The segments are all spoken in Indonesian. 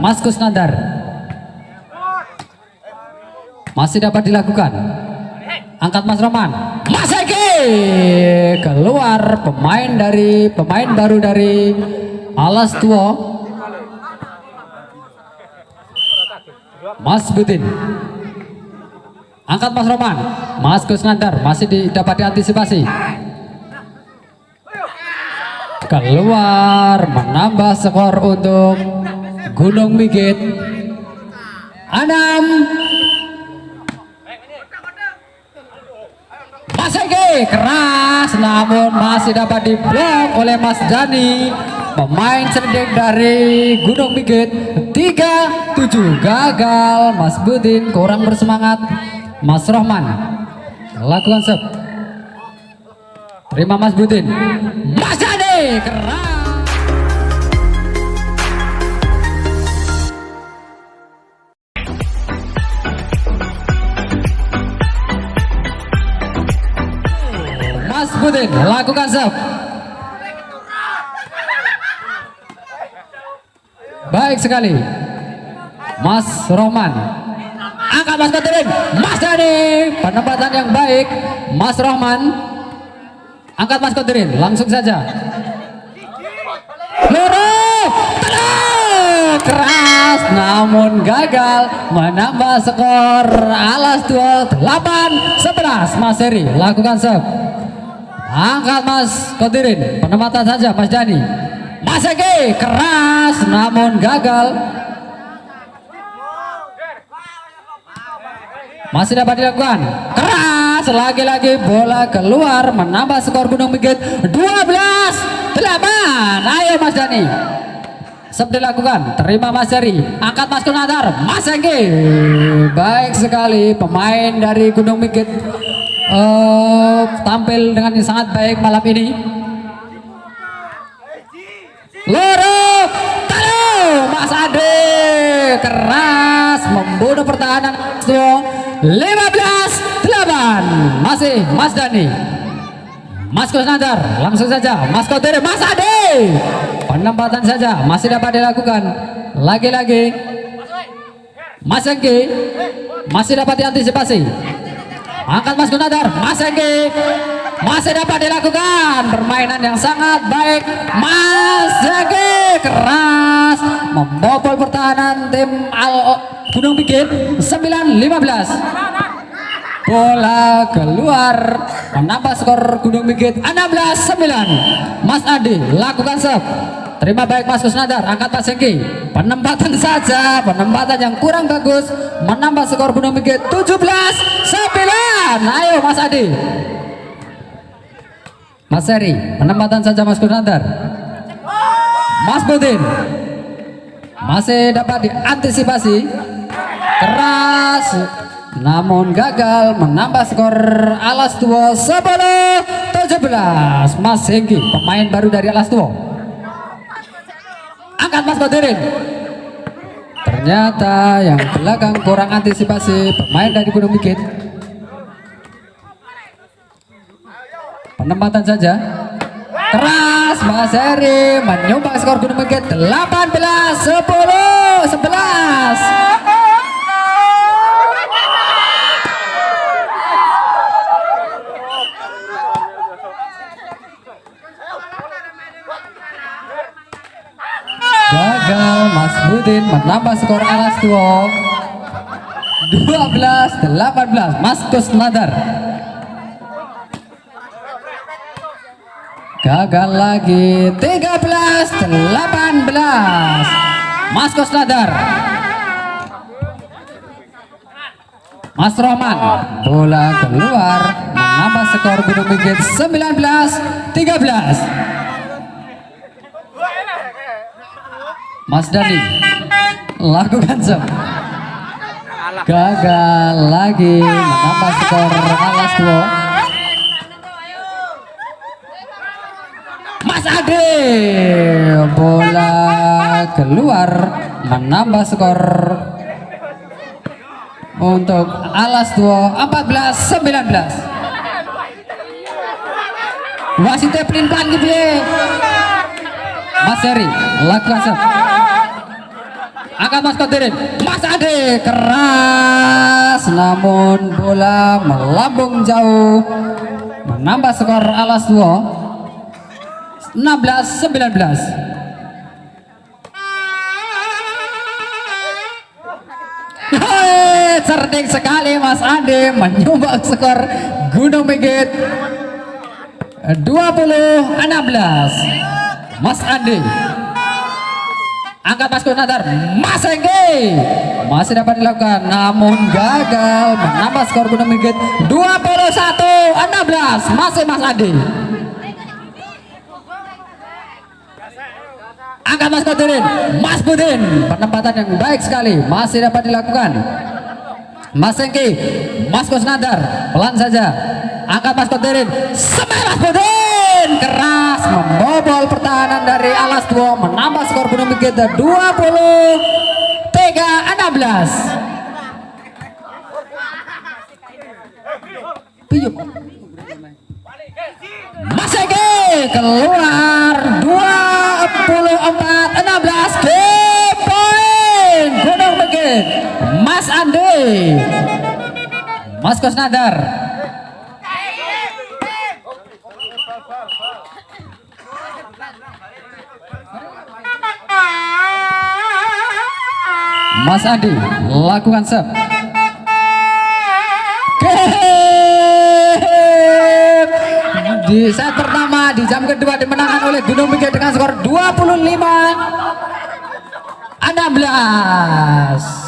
Mas Kusnandar. Masih dapat dilakukan. Angkat Mas Roman. Mas Eki keluar, pemain baru dari Alas Tua. Mas Budin. Angkat Mas Roman. Mas Kusnandar masih dapat diantisipasi. Keluar, menambah skor untuk Gunung Bukit 6. Mas Egi keras, namun masih dapat diblok oleh Mas Dani, pemain cerdik dari Gunung Bukit. 3-7 gagal. Mas Budin kurang bersemangat. Mas Rohman lakukan sub. Terima Mas Budin. Mas Dani keras. Mas Budin lakukan sub. Baik sekali. Mas Rohman angkat Mas Kotirin. Mas Dani penempatan yang baik. Mas Rohman angkat Mas Kotirin. Langsung saja. Lurus keras namun gagal, menambah skor Alas Tua 8-11. Mas Heri lakukan sub. Angkat Mas Kotirin, penempatan saja Mas Dani. Mas Eki keras namun gagal. Masih dapat dilakukan. Keras lagi-lagi, bola keluar, menambah skor Gunung Bukit 12-8. Ayo Mas Dani. Sub dilakukan. Terima Mas Heri. Angkat Mas Kusnandar. Mas Eki. Baik sekali pemain dari Gunung Bukit. Tampil dengan sangat baik malam ini. Lurus, Mas Ade keras membunuh pertahanan 15-8. Masih Mas Dani. Mas Kusnandar langsung saja. Mas Kotir, Mas Ade penempatan saja masih dapat dilakukan. Lagi-lagi Mas Eki masih dapat diantisipasi. Angkat Mas Kusnandar. Mas Eki masih dapat dilakukan. Permainan yang sangat baik. Mas Eki keras membobol pertahanan tim Gunung Bukit 9-15. Bola keluar, menambah skor Gunung Bukit 16-9. Mas Adi lakukan sub. Terima baik Mas Kusnandar. Angkat Mas Eki. Penempatan saja, penempatan yang kurang bagus, menambah skor Gunung Bukit 17-9. Ayo Mas Adi. Mas Heri, penempatan saja Mas Kusnandar. Mas Budin masih dapat diantisipasi. Keras namun gagal, menambah skor Alas Tua 10-17. Mas Hengki, pemain baru dari Alas Tua. Angkat Mas Kotirin. Ternyata yang belakang kurang antisipasi pemain dari Gunung Bukit. Penempatan saja. Keras Mas Heri menyumbang skor Gunung Bukit 18-10-11. Gagal Mas Budin menambah skor Alas Tua 12-18. Mas Kusnandar gagal lagi 13-18. Mas Kusnandar. Mas Rohman, bola keluar, menambah skor Gunung Bukit 19-13. Mas Dani lakukan sub. Gagal lagi, menambah skor Alas Tua. Mas Ade, bola keluar, menambah skor untuk Alas Tua 14-19. Wasit pelin pelan gitu ya. Mas Heri lakukan sub. Angkat Mas Kodirin, Mas Ade keras, namun bola melambung jauh, menambah skor Alas Duo 16-19. Cerdik sekali Mas Ade menyumbang skor Gunung Migit 20-16. Mas Ade angkat Mas Kusnandar, Mas Enggi masih dapat dilakukan namun gagal, menambah skor Gunung Migit 21-16. Masih Mas Ade. Angkat Mas Kodirin, Mas Budin, penempatan yang baik sekali masih dapat dilakukan. Mas Enggi, Mas Kusnandar, pelan saja. Angkat Mas Kodirin, semai Mas Budin, keras membobol pertahanan dari Alas Duo, menambah skor Gunung Migit 23-16. Mas Enggi keluar 24-16. Game point Gunung Migit. Mas Ande, Mas Kusnandar. Mas Andi lakukan serve. Di set pertama di jam kedua dimenangkan oleh Gunung Migit dengan skor 25-16.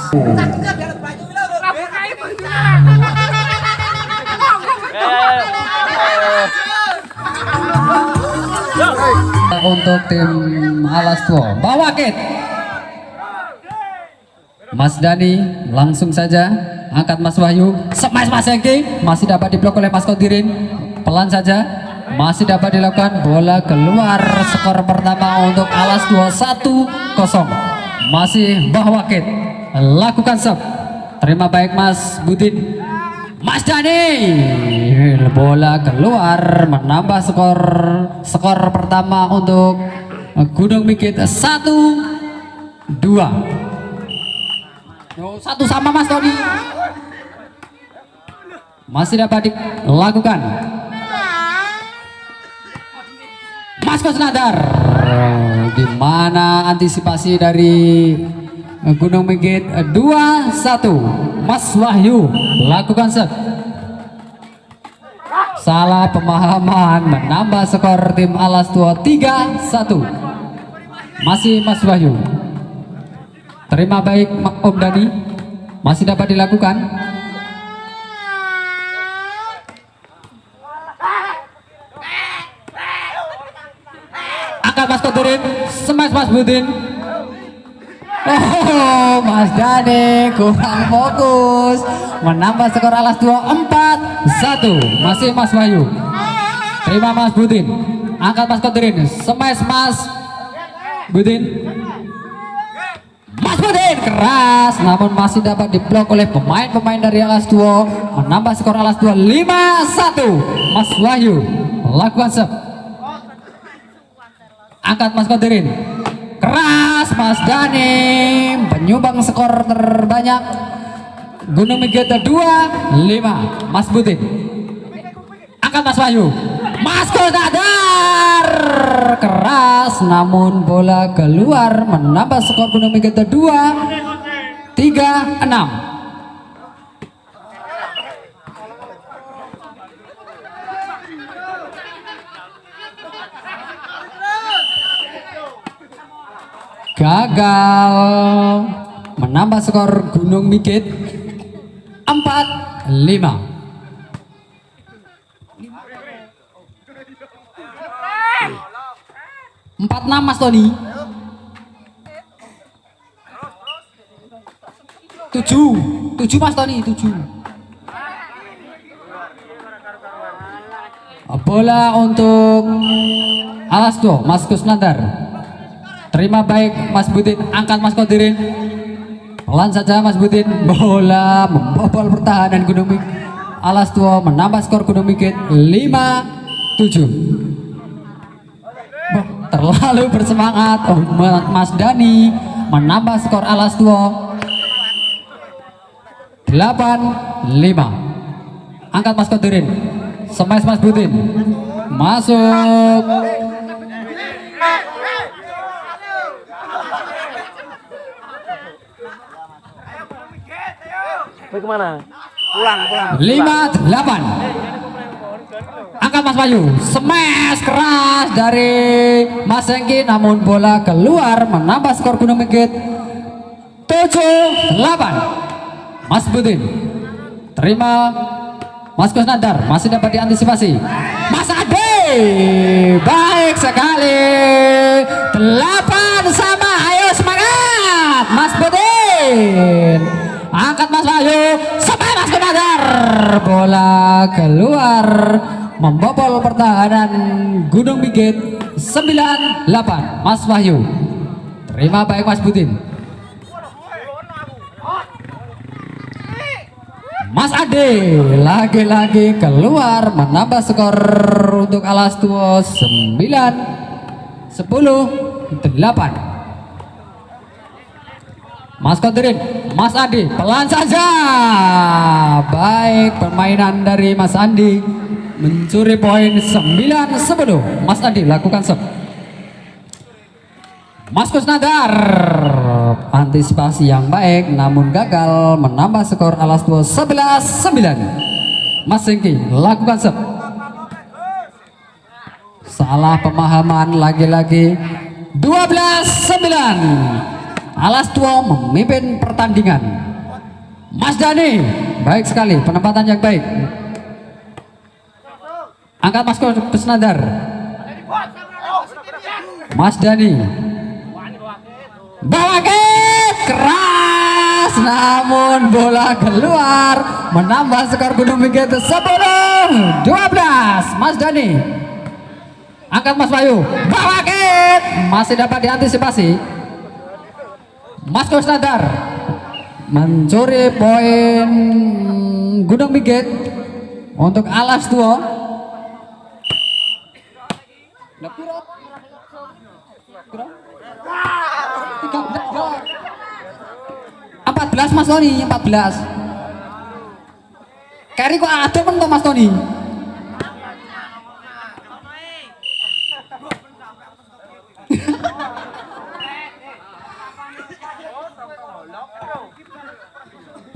Untuk tim Alas Duo bawa Kit. Mas Dani langsung saja angkat Mas Wahyu, smash Mas Enggi masih dapat diblok oleh Mas Kodirin, pelan saja masih dapat dilakukan, bola keluar. Skor pertama untuk Alas Duo 1-0. Masih Mbah Wakit lakukan serve, terima baik Mas Budin. Mas Dani, bola keluar, menambah skor pertama untuk Gunung Migit 1-2. Satu sama Mas Tony. Masih dapat dilakukan. Mas Kusnandar, gimana antisipasi dari Gunung Migit 2-1. Mas Wahyu lakukan set. Salah pemahaman, menambah skor tim Alas Duo 3-1. Masih Mas Wahyu, terima baik Om Dani, masih dapat dilakukan. Angkat Mas Kodirin, smash Mas Budin. Oh, Mas Dani kurang fokus, menambah skor Alas Duo 4-1. Masih Mas Wahyu, terima Mas Budin. Angkat Mas Kodirin, smash Mas Budin. Mas Budin keras, namun masih dapat diblok oleh pemain-pemain dari Alas Duo, menambah skor Alas Duo 5-1. Mas Wahyu lakukan serve. Angkat Mas Kodirin, keras Mas Dani, penyumbang skor terbanyak Gunung Migit 2-5. Mas Budin, angkat Mas Wahyu, Mas Kusnandar keras, namun bola keluar, menambah skor Gunung Migit 2-3-6. Gagal, menambah skor Gunung Migit 4-5. 4-6 Mas Tony. 7 Mas Tony, 7. Bola untuk Alas Duo, Mas Kusnandar. Terima baik Mas Budin, angkat Mas Kodirin. Pelan saja Mas Budin, bola membobol pertahanan Gunung Migit. Alas Duo menambah skor Gunung Migit 5-7. Terlalu bersemangat Mas Dani. menambah skor Alas Tua 8-5. Angkat Mas Kodirin, smash Mas Budin, masuk. Kemana? Pulang. 5-8. Angkat Mas Bayu, smash keras dari Mas Hengki, namun bola keluar menambah skor Gunung Migit 7-8. Mas Budin terima, Mas Kusnandar masih dapat diantisipasi. Mas Ade baik sekali, 8 sama, ayo semangat Mas Budin. Angkat Mas Bayu, sampai Mas Kusnandar, bola keluar membobol pertahanan Gunung Migit 9-8. Mas Wahyu terima baik Mas Budin. Mas Ade lagi-lagi keluar menambah skor untuk Alas Tua 9-10-8. Mas Kodirin, Mas Adi pelan saja. Baik permainan dari Mas Andi mencuri poin 9-10. Mas Adi lakukan serve. Mas Kusnandar antisipasi yang baik namun gagal menambah skor Alas Tua 11-9. Mas Hengki lakukan serve. Salah pemahaman lagi-lagi, 12-9. Alas Tua memimpin pertandingan. Mas Dani baik sekali, penempatan yang baik. Angkat Mas Kusnandar. Mas Dani bawa keras, namun bola keluar menambah skor Gunung Migit 10-12. Mas Dani. Angkat Mas Bayu, bawa masih dapat diantisipasi. Mas Kusnandar mencuri poin Gunung Migit untuk Alas Tua. 14 Mas Tony, 14. Kari kok ada mentok Mas Tony.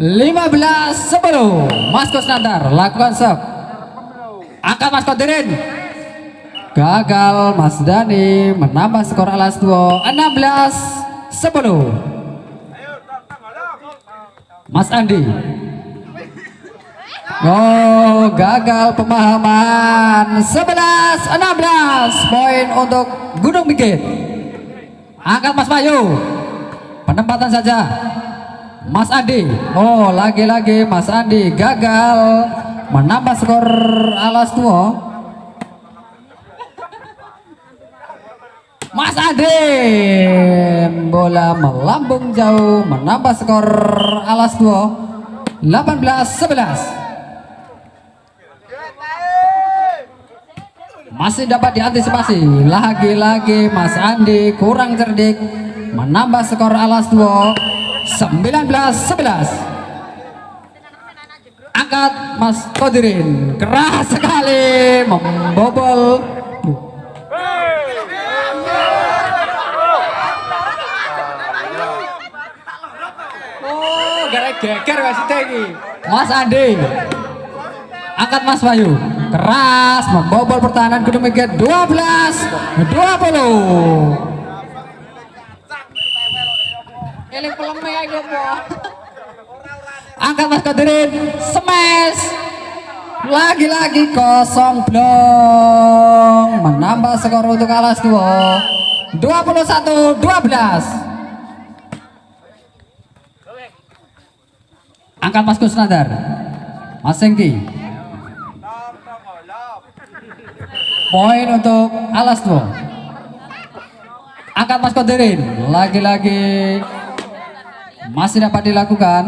Lima belas 10. Mas Kusnandar lakukan serve. Angkat Mas Kodirin. Gagal Mas Dani menambah skor Alas Tua 16-10. Mas Andi. Oh, gagal pemahaman. 11-16 poin untuk Gunung Migit. Angkat Mas Bayu. Penempatan saja. Mas Andi, oh lagi-lagi Mas Andi gagal menambah skor Alas Tua. Mas Andi, bola melambung jauh menambah skor Alas Tua 18-11. Masih dapat diantisipasi, lagi-lagi Mas Andi kurang cerdik menambah skor Alas Tua 19-11. Angkat Mas Kodirin, keras sekali membobol. Oh, gara geger masih tinggi. Mas Andi. Angkat Mas Bayu, keras membobol pertahanan Gunung Migit 12-20. Angkat Mas Kodirin, smash. Lagi-lagi kosong blong menambah skor untuk Alas Tua 21-12. Angkat Mas Kusnandar. Mas Hengki. Poin untuk Alas Tua. Angkat Mas Kodirin, lagi-lagi masih dapat dilakukan.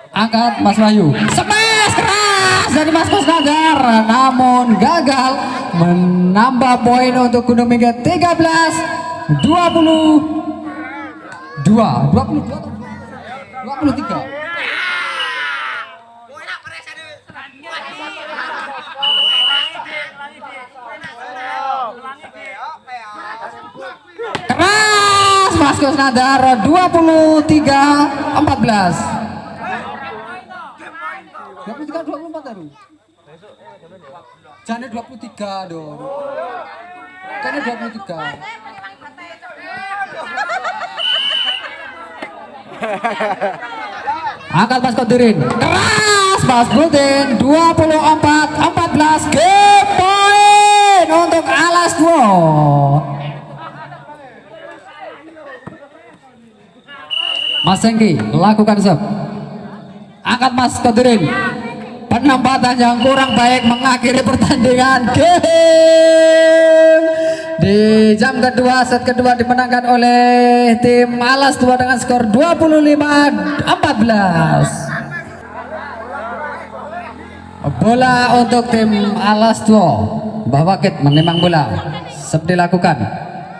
Angkat Mas Bayu, smash keras dari Mas Kusnandar, namun gagal menambah poin untuk Gunung Migit 13-12. 23. Keras Mas Kusnandar 23-14. 23-24 baru. Jangan 23 dong. Kan 23. Angkat Mas Kodirin. Keras Mas Budin 24-14. Game point untuk Alas Duo. Mas Sengki lakukan serve. Angkat Mas Kodirin. Penempatan yang kurang baik mengakhiri pertandingan. Game di jam kedua, set kedua dimenangkan oleh tim Alas Duo dengan skor 25-14. Bola untuk tim Alas Duo. Mbah Wakit menembak bola. Serve dilakukan.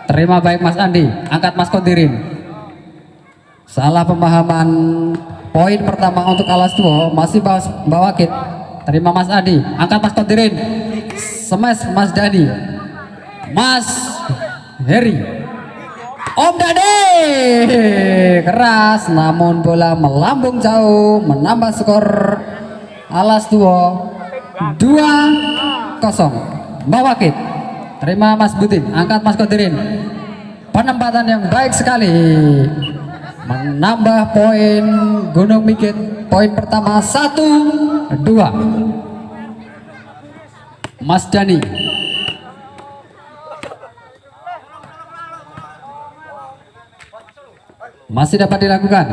Terima baik Mas Andi. Angkat Mas Kodirin. Salah pemahaman. Poin pertama untuk Alas Duo masih Mbah Wakit. Terima Mas Adi. Angkat Mas Kodirin. Smash Mas Dani. Mas Heri. Om Dade. Keras namun bola melambung jauh menambah skor Alas Duo 2-0. Mbah Wakit. Terima Mas Budin. Angkat Mas Kodirin. Penempatan yang baik sekali menambah poin Gunung Mikit. Poin pertama 1-2. Mas Dani. Masih dapat dilakukan.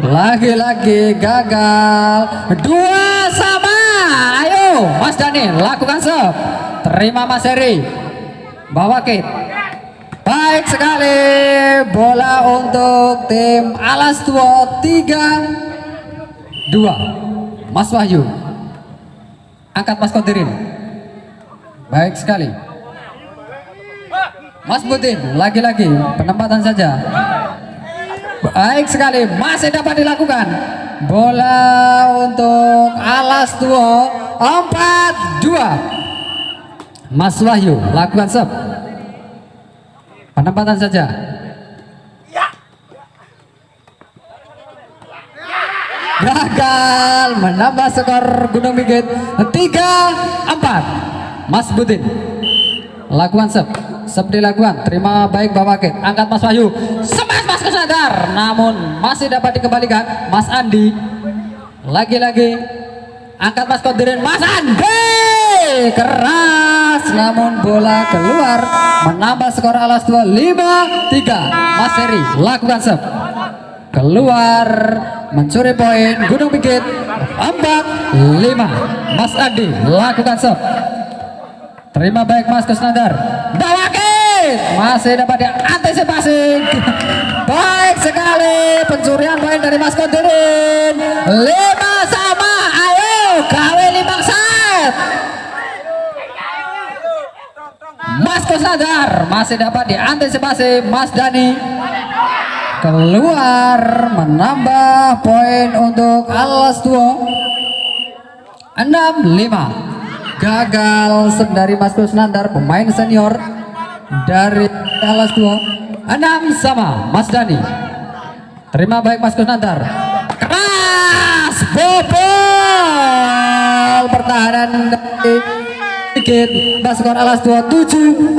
Lagi-lagi gagal. 2 sama. Ayo Mas Dani lakukan serve. Terima Mas Heri. Mbah Wakit. Baik sekali. Bola untuk tim Alas Duo 3-2. Mas Wahyu. Angkat Mas Kodirin. Baik sekali. Mas Budin lagi-lagi penempatan saja. Baik sekali, masih dapat dilakukan. Bola untuk Alas Duo 4-2. Mas Wahyu lakukan serve. Penempatan saja. Gagal menambah skor Gunung Mikit 3-4. Mas Budin lakukan serve. Serve dilakukan. Terima baik Mbah Wakit. Angkat Mas Wahyu. Smash Mas Kusnandar. Namun masih dapat dikembalikan. Mas Andi. Lagi-lagi. Angkat Mas Kodirin. Mas Andi. Keras. Namun bola keluar. Menambah skor Alas Duo 5-3. Mas Heri. Lakukan serve. Keluar. Mencuri poin Gunung Mikit 4-5. Mas Andi. Lakukan serve. Terima baik Mas Kusnandar. Mbah Wakit masih dapat diantisipasi. Baik sekali pencurian poin dari Mas Kodirin. 5 sama. Ayo gawe 5 set. Mas Kusnandar masih dapat diantisipasi Mas Dani. Keluar menambah poin untuk Alas Duo 6-5. Gagal set dari Mas Kusnandar, pemain senior dari Alas Duo. 6 sama. Mas Dani. Terima baik Mas Kusnandar. Keras bobol pertahanan dari Mikit. Skor Alas Duo 7-6.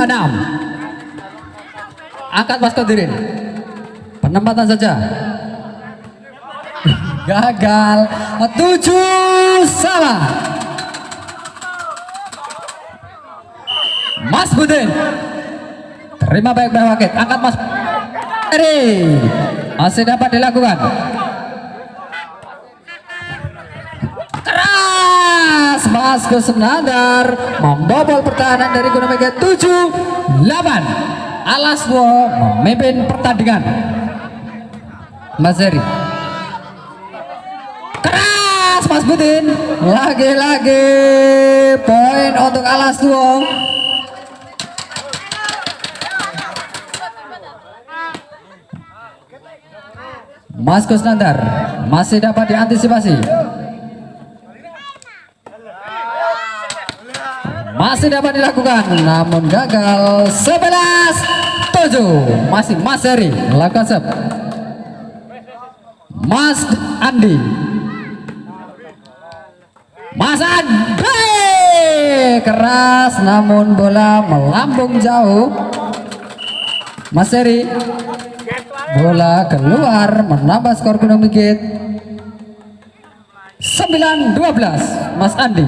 Angkat Mas Kodirin. Penempatan saja. Gagal. 7 sama. Mas Budin. Terima baik Mbah Wakit. Angkat Mas Heri. Masih dapat dilakukan. Keras Mas Kusnandar membobol pertahanan dari Gunung Mikit 7-8. Alas Duo memimpin pertandingan. Mas Heri. Keras Mas Budin. Lagi-lagi poin untuk Alas Tua. Mas Kusnandar masih dapat diantisipasi. Masih dapat dilakukan namun gagal. 11-7 masih Mas Heri lakukan sep. Mas Andi, Mas Andi keras namun bola melambung jauh. Mas Heri, bola keluar menambah skor Gunung Bukit 9-12 Mas Andi.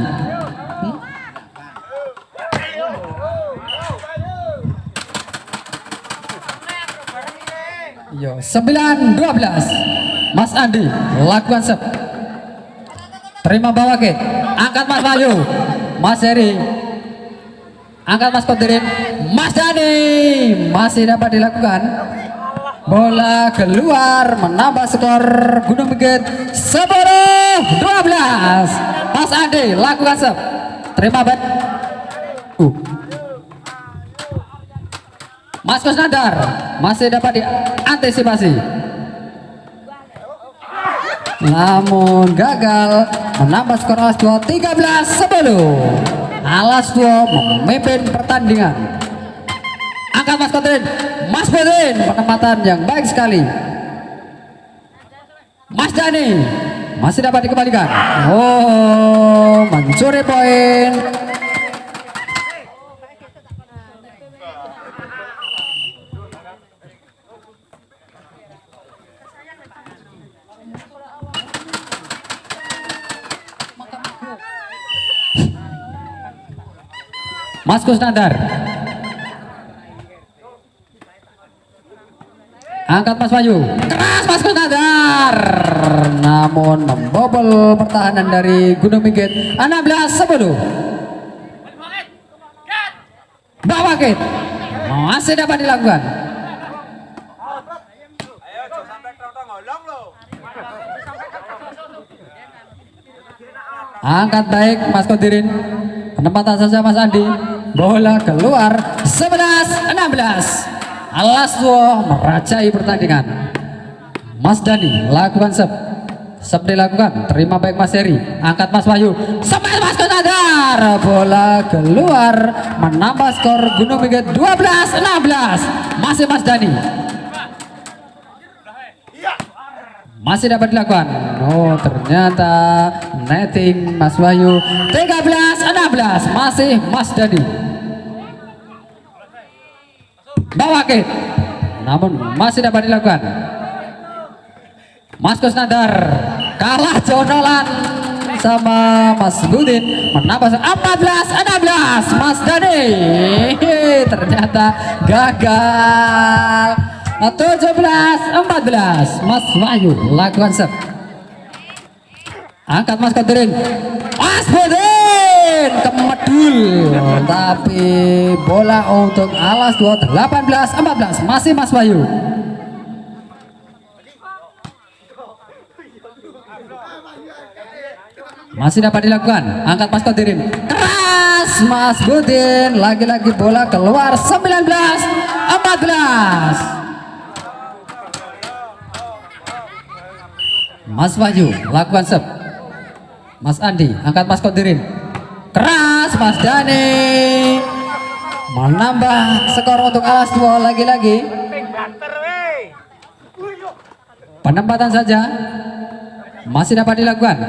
Yo, 9-12 Mas Andi lakukan sep. Terima bawah ke, angkat Mas Bayu. Mas Heri angkat Mas Kotirin. Mas Dani masih dapat dilakukan. Bola keluar menambah skor Gunung Bukit 10-12. Mas Andi lakukan sep. Terima bet. Mas Kusnandar masih dapat diantisipasi namun gagal menambah skor Alas Tua 13-10. Alas Tua memimpin pertandingan. Angkat Mas Kotrin, Mas Budin, penempatan yang baik sekali. Mas Dani masih dapat dikembalikan. Oh, mencuri poin. Mas Kusnandar angkat Mas Bayu. Keras Mas Kusnandar namun membobol pertahanan dari Gunung Bukit 16-10. Bawah Kit masih dapat dilakukan. Angkat baik Mas Kotirin. Penempatan saja Mas Andi. Bola keluar 11-16. Alas Tua merajai pertandingan. Mas Dani lakukan sep. Sep dilakukan. Terima baik Mas Heri. Angkat Mas Wahyu. Sampai Mas Kusnandar. Bola keluar menambah skor Gunung Bukit 12-16. Masih Mas Dani. Masih dapat dilakukan. Oh, ternyata netting Mas Wahyu 13-16. Masih Mas Dani. Bawa ke. Namun masih dapat dilakukan. Mas Kusnandar kalah jonolan sama Mas Budin menambah 14-16. Mas Dani ternyata gagal. 17-14 Mas Wahyu lakukan sep. Angkat Mas Kotirin. Mas Budin kemedul tapi bola untuk Alas Tua 18-14. Masih Mas Wahyu. Masih dapat dilakukan. Angkat Mas Kotirin. Keras Mas Budin. Lagi-lagi bola keluar 19-14. Mas Wahyu lakukan sep. Mas Andi angkat Mas Kotirin. Keras Mas Dani menambah skor untuk Alas Tua lagi-lagi. Penempatan saja masih dapat dilakukan.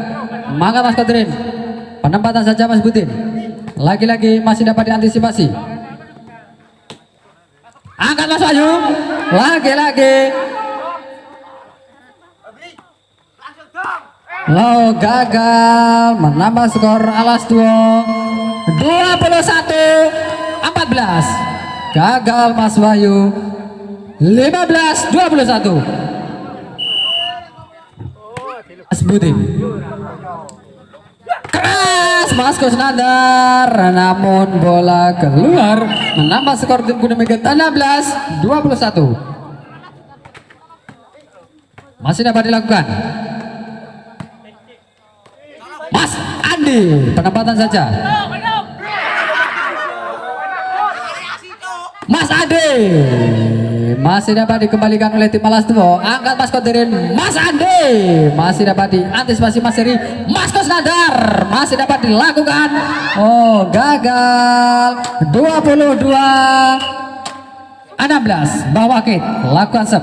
Mangkat Mas Kotirin. Penempatan saja Mas Budin. Lagi-lagi masih dapat diantisipasi. Angkat Mas Wahyu. Lagi-lagi. Lo gagal menambah skor Alas Tua 21-14. Gagal Mas Wahyu 15-21. Mas Budin. Keras Mas Kusnandar namun bola keluar menambah skor tim Gunung Bukit 16-21. Masih dapat dilakukan. Mas Andi, penempatan saja. Mas Andi masih dapat dikembalikan oleh tim Alas Tua. Angkat Mas Kodirin. Mas Andi masih dapat diantisipasi Mas Heri. Mas Kusnandar masih dapat dilakukan. Oh, gagal. 22-16 bawah Kit. Lakukan sep.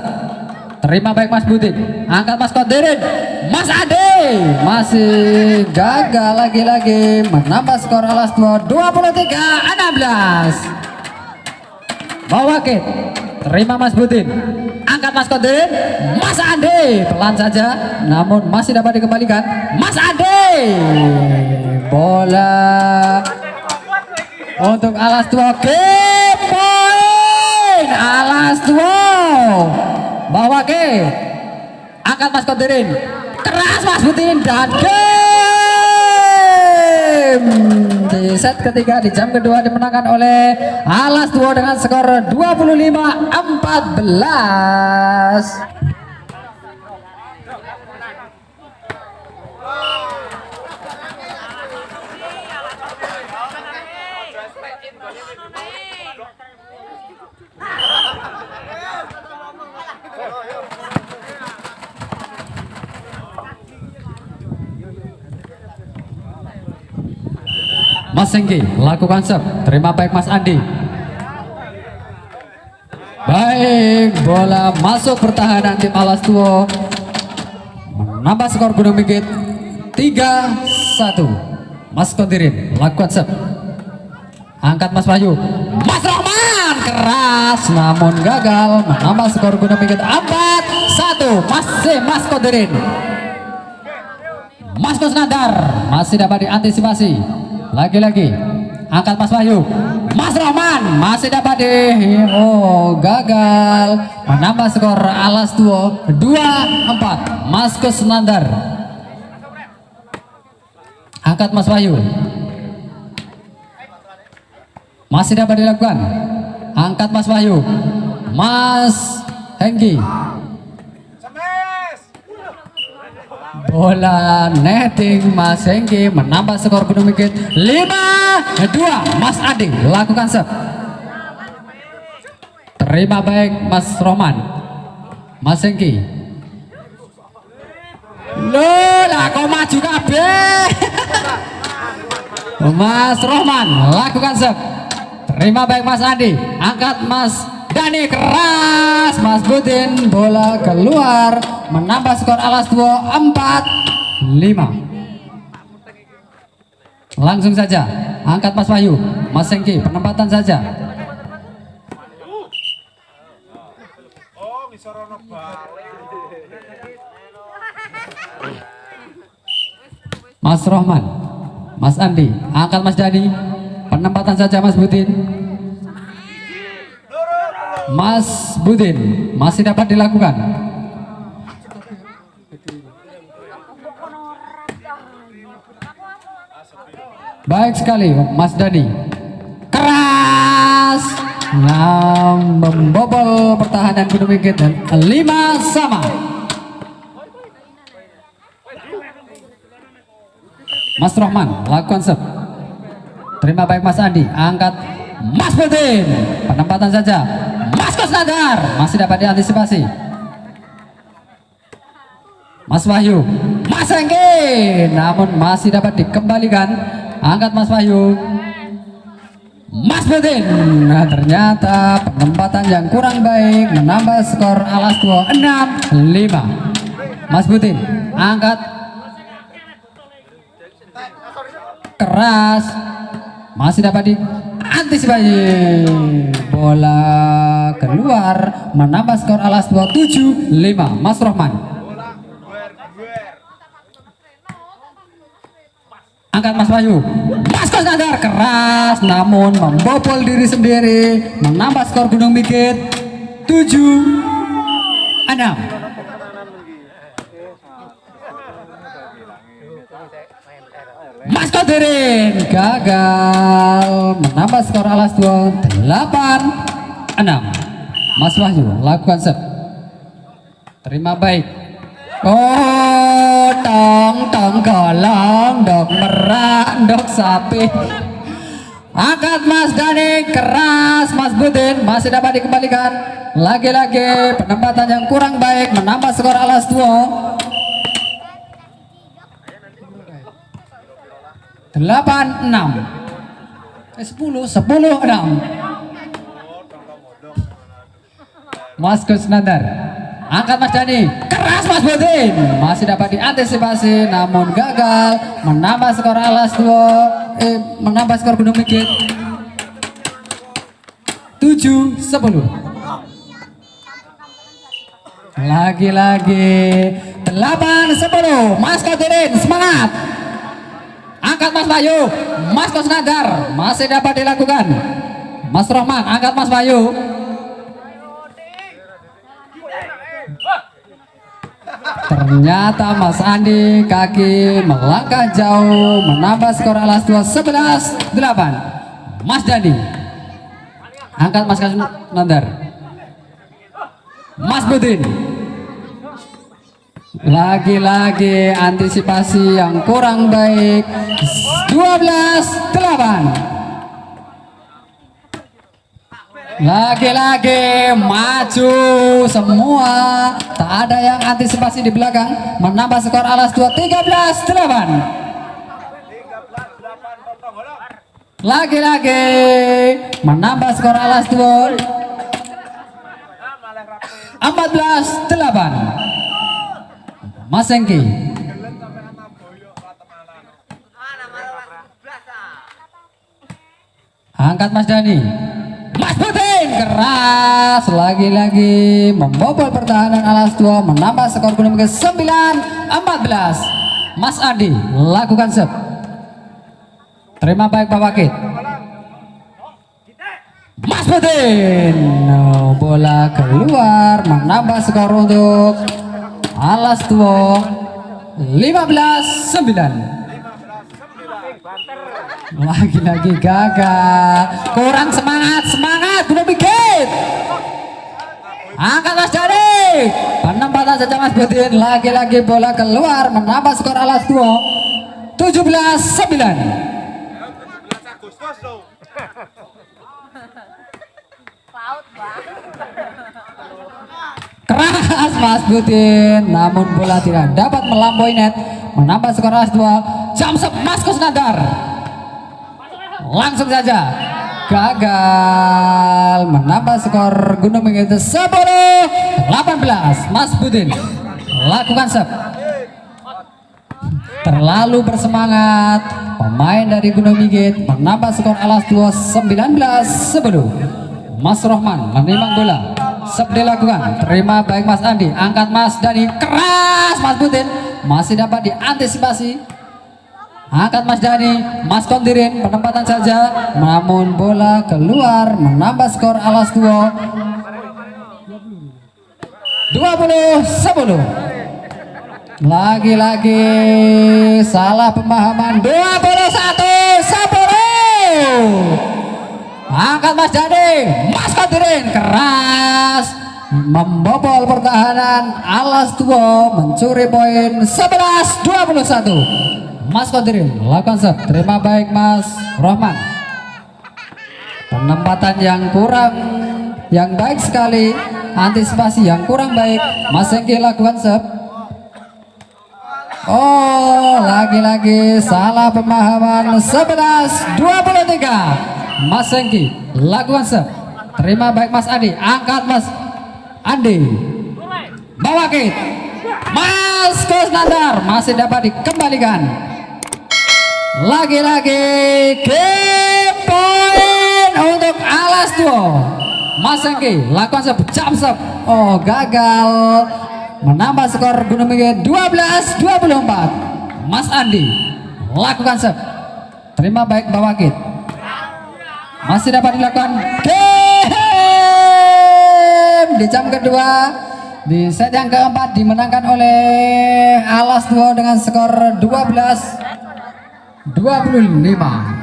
Terima baik Mas Budin. Angkat Mas Kodirin. Mas Andi masih gagal lagi-lagi menambah skor Alas Tua 23-16 bawah Kit. Terima Mas Budin. Angkat Mas Kodirin. Mas Andi pelan saja namun masih dapat dikembalikan. Mas Andi, bola untuk Alas Tua. Game point Alas Tua bawah Kit. Angkat Mas Kodirin. Keras Mas Budin dan game di set ketiga di jam kedua dimenangkan oleh Alas Tua dengan skor 25-14. Mas Sengki lakukan sep. Terima baik Mas Andi. Baik, bola masuk pertahanan tim Alas Tua menambah skor Gunung Bukit 3-1. Mas Kontirin lakukan sep. Angkat Mas Wahyu. Mas Rahman keras namun gagal menambah skor Gunung Bukit 4-1. Masih Mas Kontirin. Mas Kusnandar masih dapat diantisipasi. Lagi-lagi angkat Mas Wahyu. Mas Rahman masih dapat gagal menambah skor Alas Tua 2-4. Mas Kusnandar. Angkat Mas Wahyu. Masih dapat dilakukan. Angkat Mas Wahyu. Mas Hengki. Bola netting Mas Hengki menambah skor Gunung Bukit 5-2. Mas Andi lakukan sep. Terima baik Mas Roman. Mas Hengki. Loh, kok maju kabeh. Mas Roman lakukan sep. Terima baik Mas Andi. Angkat Mas Dani keras. Mas Budin bola keluar menambah skor Alas Tua 4-5. Langsung saja angkat Mas Wahyu. Mas Sengki penempatan saja. Mas Rohman. Mas Andi angkat Mas Dani. Penempatan saja Mas Budin. Mas Budin masih dapat dilakukan. Baik sekali Mas Dani. Keras. Membobol pertahanan Gunung Bukit dan 5-5. Mas Rohman lakukan sep. Terima baik Mas Andi. Angkat Mas Budin. Penempatan saja. Mas Kusnandar masih dapat diantisipasi. Mas Wahyu. Mas Hengki namun masih dapat dikembalikan. Angkat Mas Wahyu. Mas Budin. Nah, ternyata penempatan yang kurang baik menambah skor Alas Tua 6-5. Mas Budin angkat keras. Masih dapat diantisipasi. Bola keluar menambah skor Alas Tua 7-5. Mas Rohman. Angkat Mas Wahyu. Mas Kusnandar keras namun membobol diri sendiri menambah skor Gunung Bukit 7-6. Mas Kodirin gagal menambah skor Alas Tua 8-6. Mas Wahyu lakukan set. Terima baik Oh, tong tong golong, dok merah, dok sapi. Angkat Mas Dani, keras Mas Budin, masih dapat dikembalikan. Lagi-lagi penempatan yang kurang baik menambah skor Alas Duo. 8-6. 10-6. Mas Kusnandar, angkat Mas Dani, keras Mas Budin, masih dapat diantisipasi namun gagal menambah skor Alas Duo. Menambah skor Gunung Migit 7-10. Lagi-lagi 8-10. Mas Kotirin semangat. Angkat Mas Bayu, Mas Kusnandar masih dapat dilakukan. Mas Rohman, angkat Mas Bayu. Ternyata Mas Andi kaki melangkah jauh menambah skor Alas Duo 11-8. Mas Dani, angkat Mas Kusnandar. Mas Budin, lagi-lagi antisipasi yang kurang baik. 12-8. Lagi-lagi maju semua, tak ada yang antisipasi di belakang, menambah skor Alas Duo 13-8. Lagi-lagi menambah skor Alas Duo 14-8. Mas Engki, angkat Mas Dani. Mas Budin keras, lagi-lagi membobol pertahanan Alas Duo, menambah skor Gunung Migit 9-14. Mas Andi lakukan serve, terima baik Pak Wakit. Mas Budin, bola keluar, menambah skor untuk Alas Duo 15-9. Lagi-lagi gagal, kurang semangat Gunung Migit. Angkat Mas Dani, penempatan saja Mas Budin, lagi-lagi bola keluar, menambah skor Alas Duo 17-9. Keras Mas Budin, namun bola tidak dapat melampaui net, menambah skor Alas Duo. Jam Mas Kusnandar, langsung saja gagal menambah skor Gunung Migit 10-18. Mas Budin lakukan serve, terlalu bersemangat pemain dari Gunung Migit, menambah skor Alas Duo 19-10. Mas Rohman menimbang bola, serve dilakukan, terima baik Mas Andi. Angkat Mas Dani, keras Mas Budin, masih dapat diantisipasi. Angkat Mas Dani, Mas Kondirin, penempatan saja, namun bola keluar, menambah skor Alas Duo 20-10. Lagi-lagi salah pemahaman. 21-10. Angkat Mas Dani, Mas Kondirin keras, membobol pertahanan Alas Duo, mencuri poin 11-21. Mas Kondirin lakukan serve, terima baik Mas Rohman. Penempatan yang kurang, yang baik sekali, antisipasi yang kurang baik. Mas Engki lakukan serve. Oh, lagi-lagi salah pemahaman. 11-23. Mas Engki lakukan serve, terima baik Mas Andi. Angkat Mas Andi, bawa kit. Mas Kusnandar masih dapat dikembalikan. Lagi-lagi game point untuk Alas Duo. Mas Engki lakukan serve, jump serve. Oh, gagal menambah skor Gunung Migit 12-24. Mas Andi lakukan serve, terima baik Mbak Wakit, masih dapat dilakukan. Game di jam kedua, di set yang keempat dimenangkan oleh Alas Duo dengan skor 12-25.